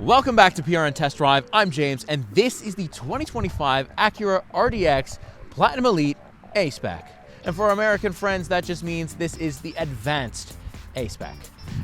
Welcome back to PRN Test Drive. I'm James, and this is the 2025 Acura RDX Platinum Elite A-Spec. And for our American friends, that just means this is the advanced A-Spec.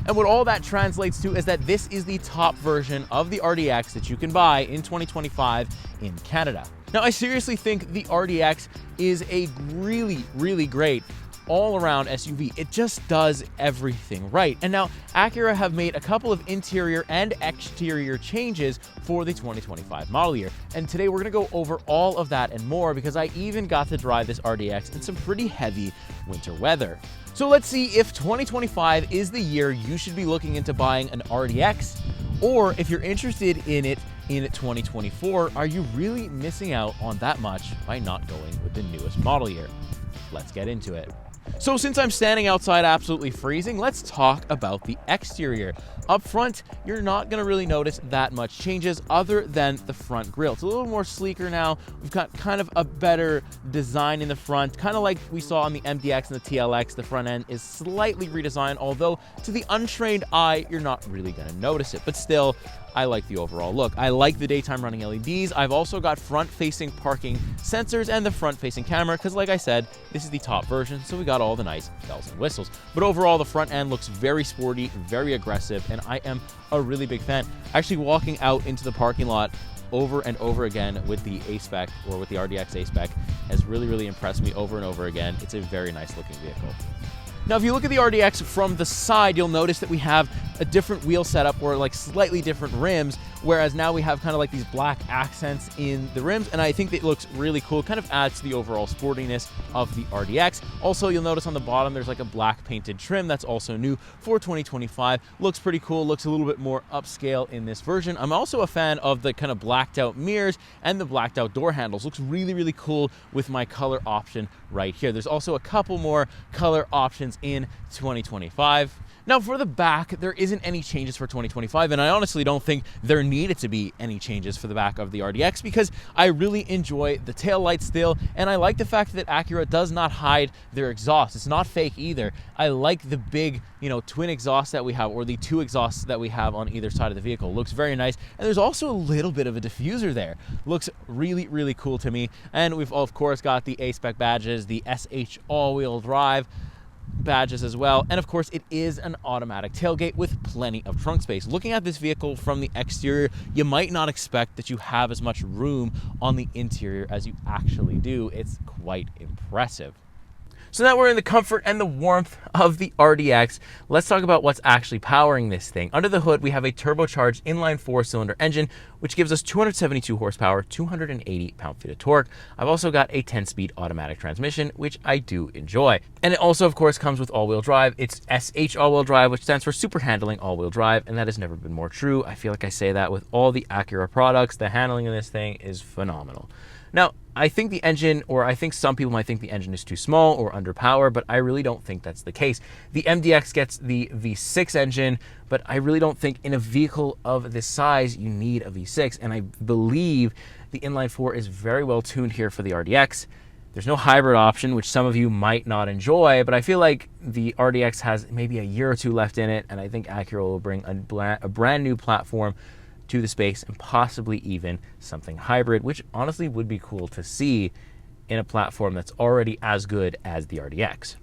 And what all that translates to is that this is the top version of the RDX that you can buy in 2025 in Canada. Now, I seriously think the RDX is a really great all-around SUV. It just does everything right. And now Acura have made a couple of interior and exterior changes for the 2025 model year. And today we're gonna go over all of that and more, because I even got to drive this RDX in some pretty heavy winter weather. So let's see if 2025 is the year you should be looking into buying an RDX, or if you're interested in it in 2024, are you really missing out on that much by not going with the newest model year? Let's get into it. So since I'm standing outside absolutely freezing, let's talk about the exterior. Up front, you're not going to really notice that much changes other than the front grille. It's a little more sleeker now. We've got kind of a better design in the front, kind of like we saw on the MDX and the TLX. The front end is slightly redesigned, although to the untrained eye, you're not really going to notice it. But still, I like the overall look. I like the daytime running LEDs. I've also got front-facing parking sensors and the front-facing camera, because like I said, this is the top version, so we got all the nice bells and whistles. But overall, the front end looks very sporty, very aggressive, and I am a really big fan. Actually walking out into the parking lot over and over again with the A-Spec, or with the RDX A-Spec, has really impressed me over and over again. It's a very nice looking vehicle. Now, if you look at the RDX from the side, you'll notice that we have a different wheel setup, or like slightly different rims, whereas now we have kind of like these black accents in the rims, and I think it looks really cool. Kind of adds to the overall sportiness of the RDX. Also, you'll notice on the bottom there's like a black painted trim that's also new for 2025. Looks pretty cool, looks a little bit more upscale in this version. I'm also a fan of the kind of blacked out mirrors and the blacked out door handles. Looks really cool with my color option right here. There's also a couple more color options in 2025. Now, for the back, there isn't any changes for 2025, and I honestly don't think there needed to be any changes for the back of the RDX, because I really enjoy the taillight still, and I like the fact that Acura does not hide their exhaust. It's not fake either. I like the big, twin exhaust that we have, or the two exhausts that we have on either side of the vehicle. Looks very nice, and there's also a little bit of a diffuser there. Looks really cool to me. And we've of course got the A-Spec badges, the SH all-wheel drive badges as well, and of course it is an automatic tailgate with plenty of trunk space. Looking at this vehicle from the exterior, you might not expect that you have as much room on the interior as you actually do. It's quite impressive. So now we're in the comfort and the warmth of the RDX. Let's talk about what's actually powering this thing. Under the hood, we have a turbocharged inline 4-cylinder engine, which gives us 272 horsepower, 280 pound-feet of torque. I've also got a 10-speed automatic transmission, which I do enjoy. And it also, of course, comes with all-wheel drive. It's SH all-wheel drive, which stands for super handling all-wheel drive, and that has never been more true. I feel like I say that with all the Acura products. The handling in this thing is phenomenal. Now, I think the engine, or I think some people might think the engine is too small or underpowered, but I really don't think that's the case. The MDX gets the V6 engine, but I really don't think in a vehicle of this size you need a V6, and I believe the inline-4 is very well tuned here for the RDX. There's no hybrid option, which some of you might not enjoy, but I feel like the RDX has maybe a year or two left in it, and I think Acura will bring a brand new platform to the space, and possibly even something hybrid, which honestly would be cool to see in a platform that's already as good as the RDX.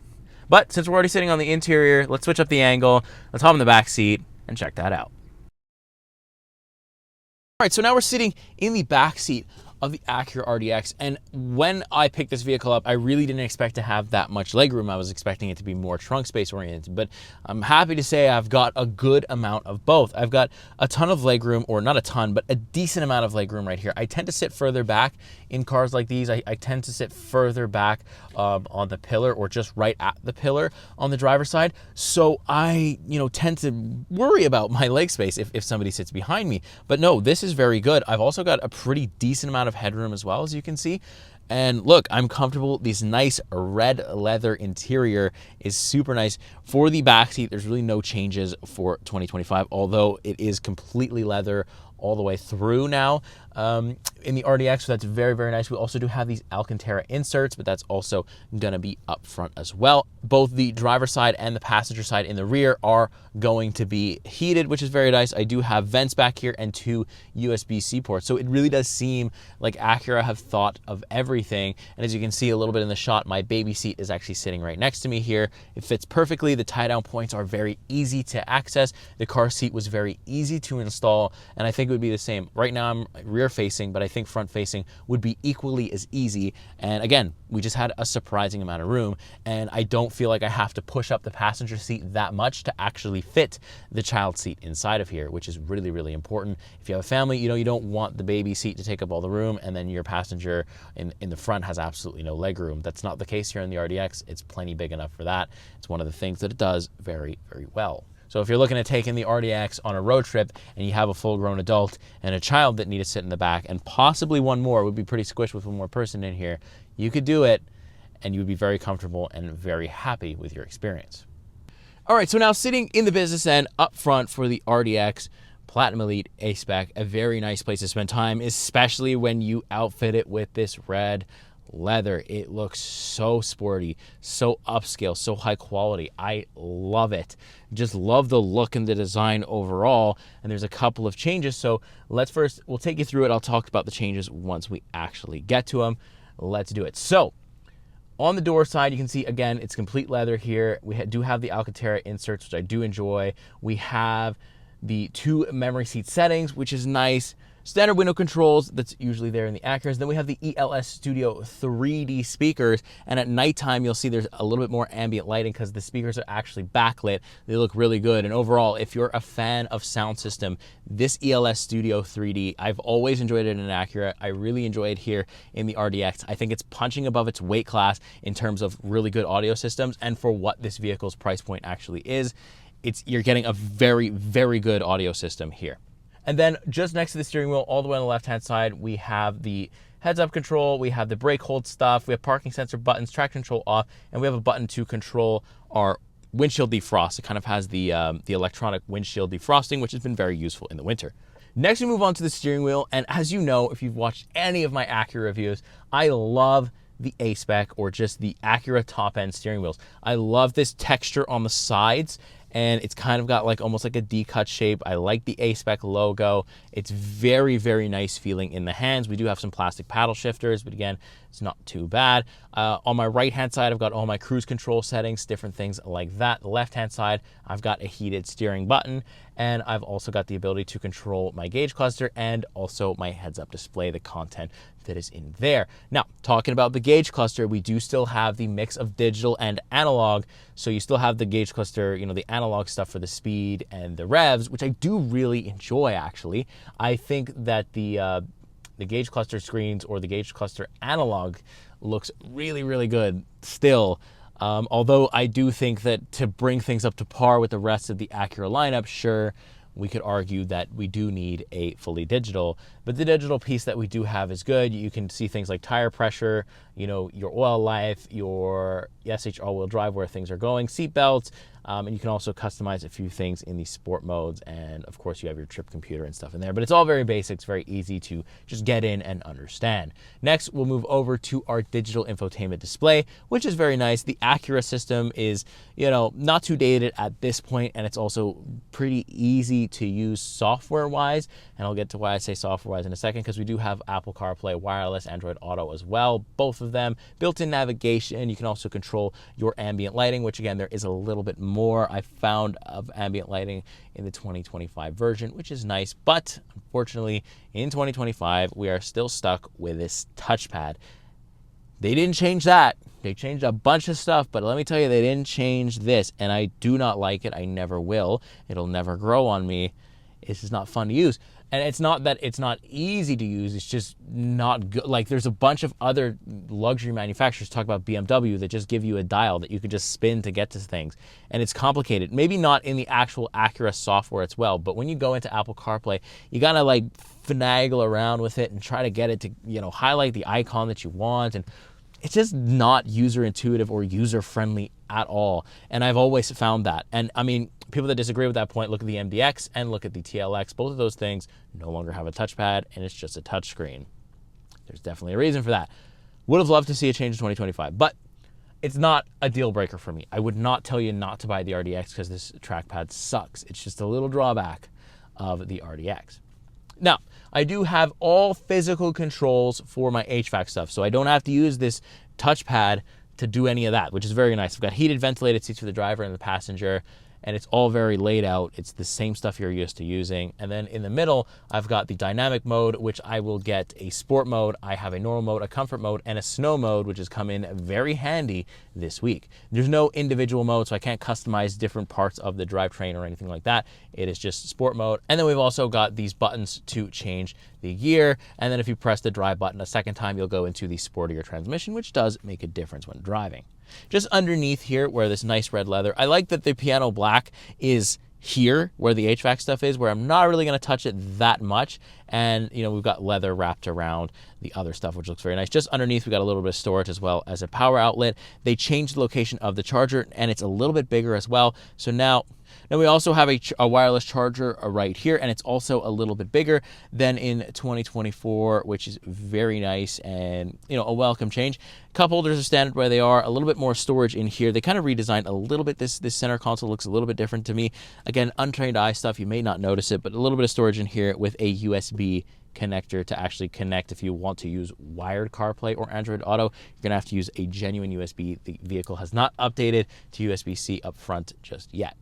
But since we're already sitting on the interior, let's switch up the angle. Let's hop in the back seat and check that out. All right, so now we're sitting in the back seat of the Acura RDX, and when I picked this vehicle up, I really didn't expect to have that much legroom. I was expecting it to be more trunk space oriented, but I'm happy to say I've got a good amount of both. I've got a ton of legroom, or not a ton, but a decent amount of legroom right here. I tend to sit further back in cars like these. I tend to sit further back on the pillar, or just right at the pillar on the driver's side. So I, tend to worry about my leg space if somebody sits behind me. But no, this is very good. I've also got a pretty decent amount of headroom as well, as you can see. And look, I'm comfortable. This nice red leather interior is super nice. For the back seat, there's really no changes for 2025, although it is completely leather all the way through now in the RDX, so that's very, very nice. We also do have these Alcantara inserts, but that's also gonna be up front as well. Both the driver's side and the passenger side in the rear are going to be heated, which is very nice. I do have vents back here and 2 USB-C ports, so it really does seem like Acura have thought of everything. And as you can see a little bit in the shot, my baby seat is actually sitting right next to me here. It fits perfectly. The tie-down points are very easy to access. The car seat was very easy to install, and I think it would be the same. Right now I'm rear-facing, but I think front-facing would be equally as easy. And again, we just had a surprising amount of room, and I don't feel like I have to push up the passenger seat that much to actually fit the child seat inside of here, which is really, really important. If you have a family, you don't want the baby seat to take up all the room, and then your passenger in the front has absolutely no leg room. That's not the case here in the RDX. It's plenty big enough for that. It's one of the things that it does very, very well. So if you're looking at taking the RDX on a road trip and you have a full-grown adult and a child that need to sit in the back, and possibly one more, would be pretty squished with one more person in here, you could do it, and you would be very comfortable and very happy with your experience. All right, so now sitting in the business end up front for the RDX Platinum Elite A-Spec, a very nice place to spend time, especially when you outfit it with this red leather. It looks so sporty, so upscale, so high quality. I love it. Just love the look and the design overall. And there's a couple of changes. So we'll take you through it. I'll talk about the changes once we actually get to them. Let's do it. So on the door side, you can see, again, it's complete leather here. We do have the Alcantara inserts, which I do enjoy. We have the 2 memory seat settings, which is nice. Standard window controls, that's usually there in the Acuras. Then we have the ELS Studio 3D speakers, and at nighttime you'll see there's a little bit more ambient lighting because the speakers are actually backlit. They look really good, and overall, if you're a fan of sound system, this ELS Studio 3D, I've always enjoyed it in an Acura. I really enjoy it here in the RDX. I think it's punching above its weight class in terms of really good audio systems, and for what this vehicle's price point actually is, you're getting a very, very good audio system here. And then just next to the steering wheel, all the way on the left-hand side, we have the heads-up control, we have the brake hold stuff, we have parking sensor buttons, traction control off, and we have a button to control our windshield defrost. It kind of has the electronic windshield defrosting, which has been very useful in the winter. Next, we move on to the steering wheel, and as you know, if you've watched any of my Acura reviews, I love the A-Spec or just the Acura top-end steering wheels. I love this texture on the sides, and it's kind of got like almost like a D-cut shape. I like the A-Spec logo. It's very, very nice feeling in the hands. We do have some plastic paddle shifters, but again, it's not too bad. On my right-hand side, I've got all my cruise control settings, different things like that. The left-hand side, I've got a heated steering button, and I've also got the ability to control my gauge cluster and also my heads-up display, the content that is in there. Now, talking about the gauge cluster, we do still have the mix of digital and analog. So you still have the gauge cluster, the analog stuff for the speed and the revs, which I do really enjoy, actually. I think that the gauge cluster screens or the gauge cluster analog looks really, really good still. Although I do think that to bring things up to par with the rest of the Acura lineup, sure, we could argue that we do need a fully digital, but the digital piece that we do have is good. You can see things like tire pressure, your oil life, your SH all-wheel drive, where things are going, seat belts, and you can also customize a few things in the sport modes, and of course you have your trip computer and stuff in there, but it's all very basic. It's very easy to just get in and understand. Next, we'll move over to our digital infotainment display, which is very nice. The Acura system is, not too dated at this point, and it's also pretty easy to use software-wise, and I'll get to why I say software-wise in a second, because we do have Apple CarPlay, wireless, Android Auto as well, both of them, built-in navigation. You can also control your ambient lighting, which again, there is a little bit more I found of ambient lighting in the 2025 version, which is nice, but unfortunately in 2025 we are still stuck with this touchpad. They didn't change that. They changed a bunch of stuff, but let me tell you, they didn't change this, and I do not like it. I never will. It'll never grow on me. It's just not fun to use. And it's not that it's not easy to use, it's just not good. Like, there's a bunch of other luxury manufacturers, talk about BMW, that just give you a dial that you can just spin to get to things. And it's complicated. Maybe not in the actual Acura software as well, but when you go into Apple CarPlay, you gotta finagle around with it and try to get it to, highlight the icon that you want. And it's just not user intuitive or user friendly at all. And I've always found that. And I mean, people that disagree with that point, look at the MDX and look at the TLX. Both of those things no longer have a touchpad and it's just a touchscreen. There's definitely a reason for that. Would have loved to see a change in 2025, but it's not a deal breaker for me. I would not tell you not to buy the RDX because this trackpad sucks. It's just a little drawback of the RDX. Now, I do have all physical controls for my HVAC stuff, so I don't have to use this touchpad to do any of that, which is very nice. I've got heated, ventilated seats for the driver and the passenger, and it's all very laid out. It's the same stuff you're used to using. And then in the middle, I've got the dynamic mode, which I will get a sport mode. I have a normal mode, a comfort mode, and a snow mode, which has come in very handy this week. There's no individual mode, so I can't customize different parts of the drivetrain or anything like that. It is just sport mode. And then we've also got these buttons to change the gear. And then if you press the drive button a second time, you'll go into the sportier transmission, which does make a difference when driving. Just underneath here where this nice red leather, I like that the piano black is here where the HVAC stuff is, where I'm not really going to touch it that much. And, you know, we've got leather wrapped around the other stuff, which looks very nice. Just underneath, we got a little bit of storage as well as a power outlet. They changed the location of the charger and it's a little bit bigger as well. So now we also have a wireless charger right here, and it's also a little bit bigger than in 2024, which is very nice and, you know, a welcome change. Cup holders are standard where they are. A little bit more storage in here. They kind of redesigned a little bit. This center console looks a little bit different to me. Again, untrained eye stuff, you may not notice it, but a little bit of storage in here with a USB connector to actually connect. If you want to use wired CarPlay or Android Auto, you're going to have to use a genuine USB. The vehicle has not updated to USB-C up front just yet.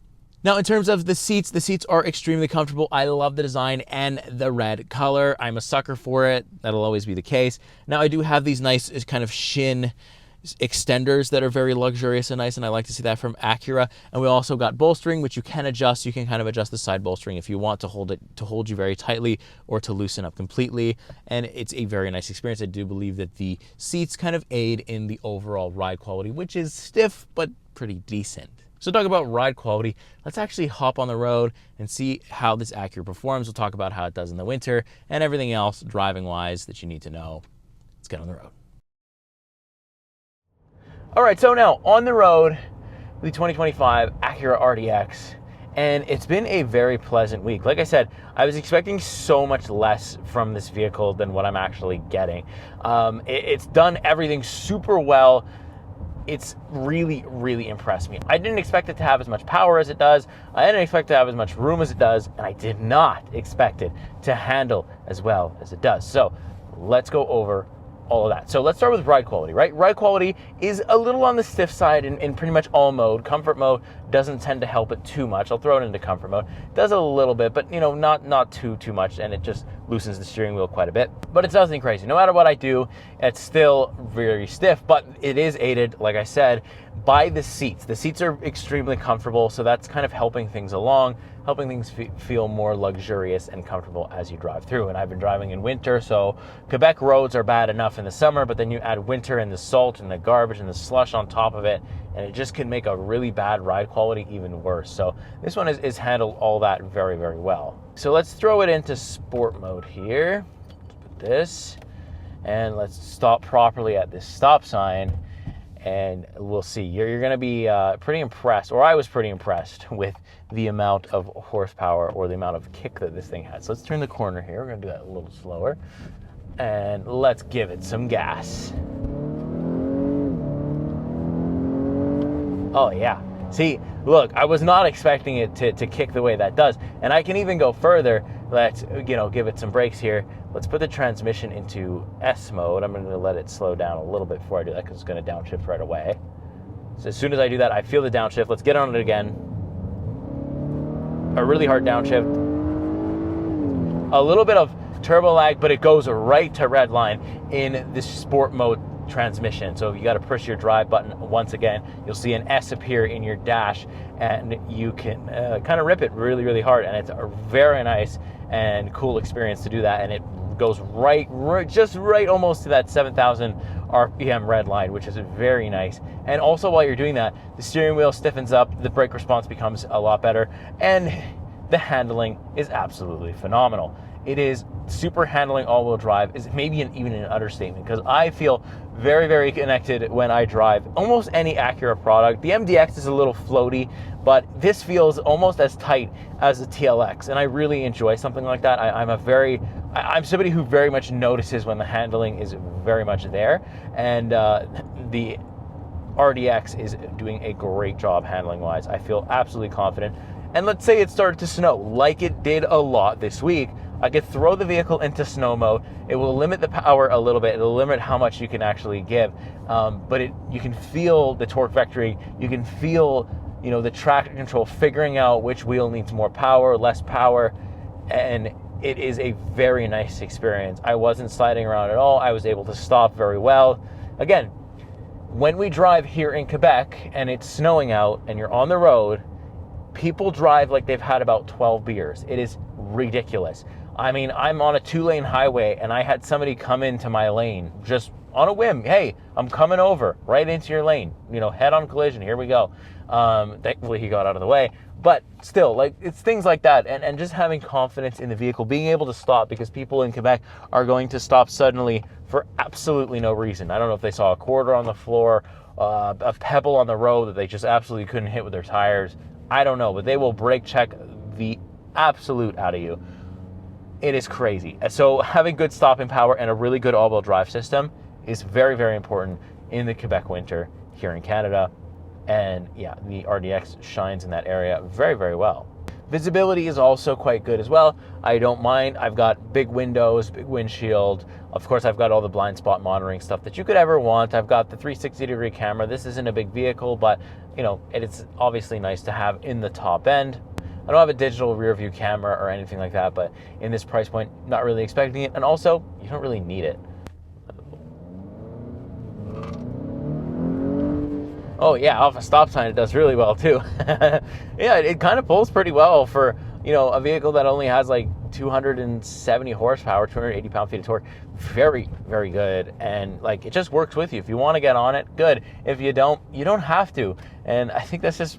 Now, in terms of the seats are extremely comfortable. I love the design and the red color. I'm a sucker for it. That'll always be the case. Now, I do have these nice kind of shin extenders that are very luxurious and nice, and I like to see that from Acura. And we also got bolstering, which you can adjust. You can kind of adjust the side bolstering if you want to hold you very tightly or to loosen up completely. And it's a very nice experience. I do believe that the seats kind of aid in the overall ride quality, which is stiff but pretty decent. So talk about ride quality. Let's actually hop on the road and see how this Acura performs. We'll talk about how it does in the winter and everything else driving wise that you need to know. Let's get on the road. All right, so now on the road, the 2025 Acura RDX, and it's been a very pleasant week. Like I said, I was expecting so much less from this vehicle than what I'm actually getting. It's done everything super well. It's really, really impressed me. I didn't expect it to have as much power as it does. I didn't expect to have as much room as it does, and I did not expect it to handle as well as it does. So let's go over all of that. So let's start with ride quality, right? Ride quality is a little on the stiff side in pretty much all mode. Comfort mode doesn't tend to help it too much. I'll throw it into comfort mode. It does a little bit, but you know, not too much, and it just loosens the steering wheel quite a bit. But it's nothing crazy. No matter what I do, it's still very stiff, but it is aided, like I said, by the seats. The seats are extremely comfortable, so that's kind of helping things along, helping things feel more luxurious and comfortable as you drive through. And I've been driving in winter, so Quebec roads are bad enough in the summer, but then you add winter and the salt and the garbage and the slush on top of it, and it just can make a really bad ride quality even worse. So this one is handled all that very, very well. So let's throw it into sport mode here. Let's put this, and let's stop properly at this stop sign, and we'll see. You're going to be pretty impressed, or I was pretty impressed with the amount of horsepower or the amount of kick that this thing has. So let's turn the corner here. We're going to do that a little slower, and let's give it some gas. Oh yeah. See, look, I was not expecting it to kick the way that does. And I can even go further. Let's, give it some brakes here. Let's put the transmission into S mode. I'm going to let it slow down a little bit before I do that because it's going to downshift right away. So as soon as I do that, I feel the downshift. Let's get on it again. A really hard downshift. A little bit of turbo lag, but it goes right to red line in this sport mode transmission. So you got to push your drive button once again. You'll see an S appear in your dash, and you can kind of rip it really, really hard. And it's a very nice and cool experience to do that. And it goes just right almost to that 7,000 RPM red line, which is very nice. And also while you're doing that, the steering wheel stiffens up, the brake response becomes a lot better, and the handling is absolutely phenomenal. it is super handling all-wheel drive is maybe even an understatement, because I feel very, very connected when I drive almost any Acura product. The MDX is a little floaty, but this feels almost as tight as the TLX, and I really enjoy something like that. I'm somebody who very much notices when the handling is very much there, and the RDX is doing a great job handling-wise. I feel absolutely confident. And let's say it started to snow, like it did a lot this week. I could throw the vehicle into snow mode. It will limit the power a little bit. It'll limit how much you can actually give. But you can feel the torque vectoring. You can feel, the traction control, figuring out which wheel needs more power, less power. And it is a very nice experience. I wasn't sliding around at all. I was able to stop very well. Again, when we drive here in Quebec and it's snowing out and you're on the road, people drive like they've had about 12 beers. It is ridiculous. I mean, I'm on a 2-lane highway and I had somebody come into my lane just on a whim. Hey, I'm coming over right into your lane. Head-on collision. Here we go. Thankfully, he got out of the way. But still, it's things like that. And just having confidence in the vehicle, being able to stop, because people in Quebec are going to stop suddenly for absolutely no reason. I don't know if they saw a quarter on the floor, a pebble on the road that they just absolutely couldn't hit with their tires. I don't know, but they will brake check the absolute out of you. It is crazy. So having good stopping power and a really good all-wheel drive system is very, very important in the Quebec winter here in Canada. And yeah, the RDX shines in that area very, very well. Visibility is also quite good as well. I don't mind. I've got big windows, big windshield. Of course, I've got all the blind spot monitoring stuff that you could ever want. I've got the 360-degree camera. This isn't a big vehicle, but it's obviously nice to have in the top end. I don't have a digital rear view camera or anything like that, but in this price point, not really expecting it. And also, you don't really need it. Oh yeah, off a stop sign, it does really well too. Yeah, it kind of pulls pretty well for, a vehicle that only has like 270 horsepower, 280 pound-feet of torque. Very, very good. And it just works with you. If you want to get on it, good. If you don't, you don't have to. And I think that's just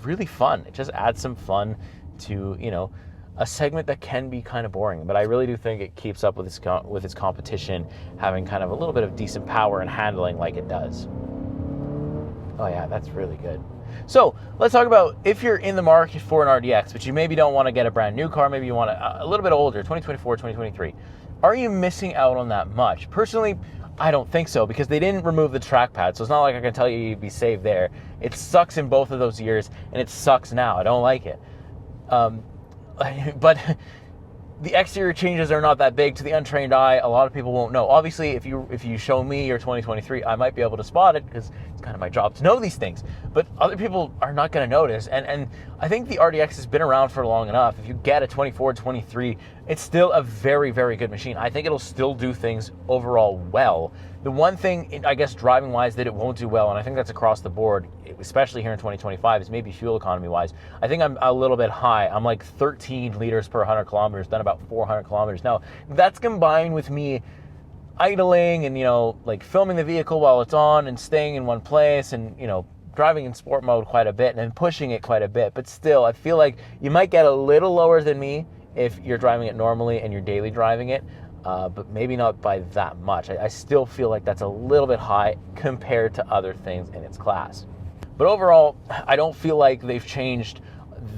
really fun. It just adds some fun to, a segment that can be kind of boring. But I really do think it keeps up with its competition, having kind of a little bit of decent power and handling like it does. Oh yeah, that's really good. So let's talk about if you're in the market for an RDX, but you maybe don't want to get a brand new car, maybe you want a little bit older, 2024, 2023. Are you missing out on that much? Personally, I don't think so, because they didn't remove the trackpad, so it's not like I can tell you you'd be saved there. It sucks in both of those years, and it sucks now. I don't like it. But the exterior changes are not that big to the untrained eye. A lot of people won't know. Obviously, if you show me your 2023, I might be able to spot it, because it's kind of my job to know these things. But other people are not going to notice. And I think the RDX has been around for long enough. If you get a 24, 23, it's still a very, very good machine. I think it'll still do things overall well. The one thing, I guess, driving-wise that it won't do well, and I think that's across the board, especially here in 2025, is maybe fuel economy-wise. I think I'm a little bit high. I'm like 13 liters per 100 kilometers, done about 400 kilometers. Now, that's combined with me idling and, filming the vehicle while it's on and staying in one place and, driving in sport mode quite a bit and then pushing it quite a bit. But still, I feel like you might get a little lower than me if you're driving it normally and you're daily driving it. But maybe not by that much. I still feel like that's a little bit high compared to other things in its class. But overall, I don't feel like they've changed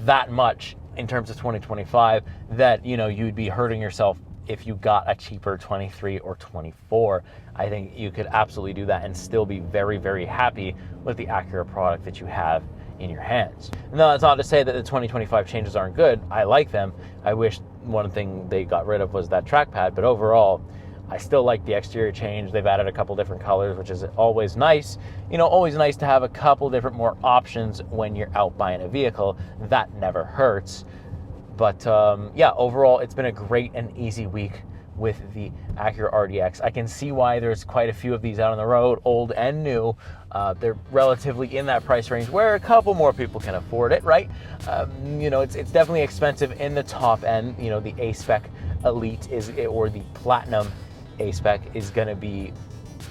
that much in terms of 2025 that, you'd be hurting yourself if you got a cheaper 23 or 24. I think you could absolutely do that and still be very, very happy with the Acura product that you have in your hands. No, that's not to say that the 2025 changes aren't good. I like them. I wish one thing they got rid of was that trackpad, but overall, I still like the exterior change. They've added a couple different colors, which is always nice. Always nice to have a couple different more options when you're out buying a vehicle. That never hurts. But yeah, overall, it's been a great and easy week with the Acura RDX. I can see why there's quite a few of these out on the road, old and new. They're relatively in that price range where a couple more people can afford it, right? It's definitely expensive in the top end. The A-Spec Elite or the Platinum A-Spec is going to be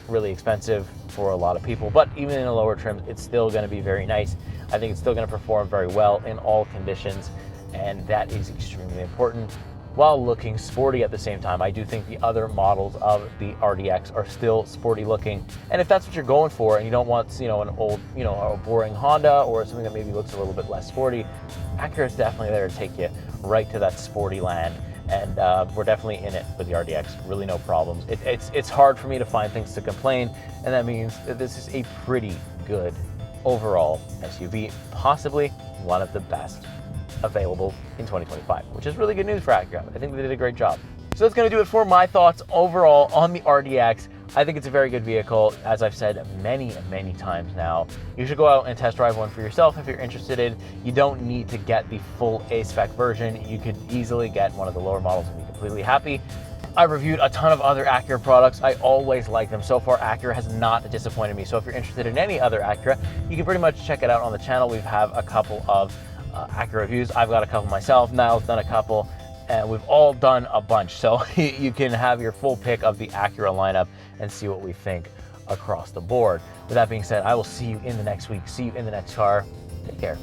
really expensive for a lot of people, but even in the lower trims, it's still going to be very nice. I think it's still going to perform very well in all conditions, and that is extremely important. while looking sporty at the same time. I do think the other models of the RDX are still sporty looking. And if that's what you're going for and you don't want, an old, a boring Honda or something that maybe looks a little bit less sporty, Acura is definitely there to take you right to that sporty land. And we're definitely in it with the RDX, really no problems. It's hard for me to find things to complain, and that means that this is a pretty good overall SUV, possibly one of the best available in 2025, which is really good news for Acura. I think they did a great job. So that's going to do it for my thoughts overall on the RDX. I think it's a very good vehicle. As I've said many times now, you should go out and test drive one for yourself if you're interested in. You don't need to get the full A-Spec version. You could easily get one of the lower models and be completely happy. I've reviewed a ton of other Acura products. I always like them. So far, Acura has not disappointed me. So if you're interested in any other Acura, you can pretty much check it out on the channel. We have a couple of Acura reviews. I've got a couple myself. Niall's done a couple. And we've all done a bunch. So you can have your full pick of the Acura lineup and see what we think across the board. With that being said, I will see you in the next week. See you in the next car. Take care.